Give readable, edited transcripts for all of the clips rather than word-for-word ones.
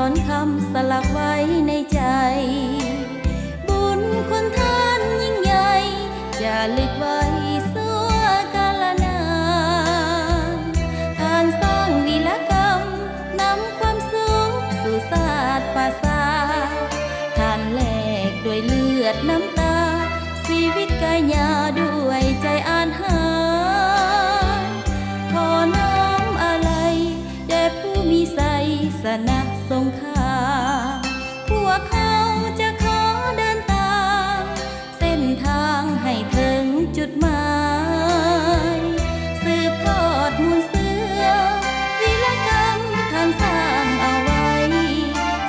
รคำสลักไว้ในใจบุญคุณท่านยิ่งใหญ่จะลึกไว้ชั่วกาลนานท่านสร้างวีรกรรมนำความสุขสู่ศาสตร์ประสาทท่านแลกด้วยเลือดน้ำตาชีวิตกายญาด้วยใจอาหารขอน้อมอาลัยแด่ผู้มีไสสนะสงครามพวกเขาจะขอเดินตามเส้นทางให้ถึงจุดหมายสืบทอดมูลเสือวีรกรรมท่านสร้างเอาไว้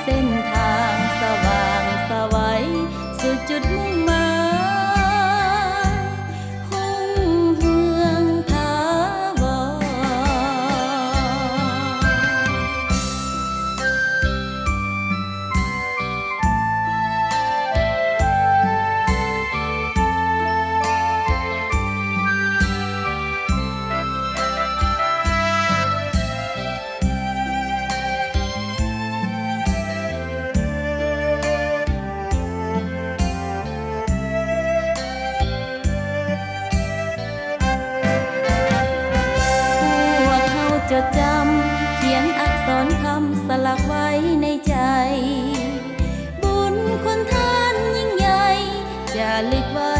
เส้นทางสว่างไสวสู่จุดมุ่งหมายหุ่งเรืองถาวร จดจำเขียนอักษรคำสลักไว้ในใจบุญคุณท่านยิ่งใหญ่จะลึกไว้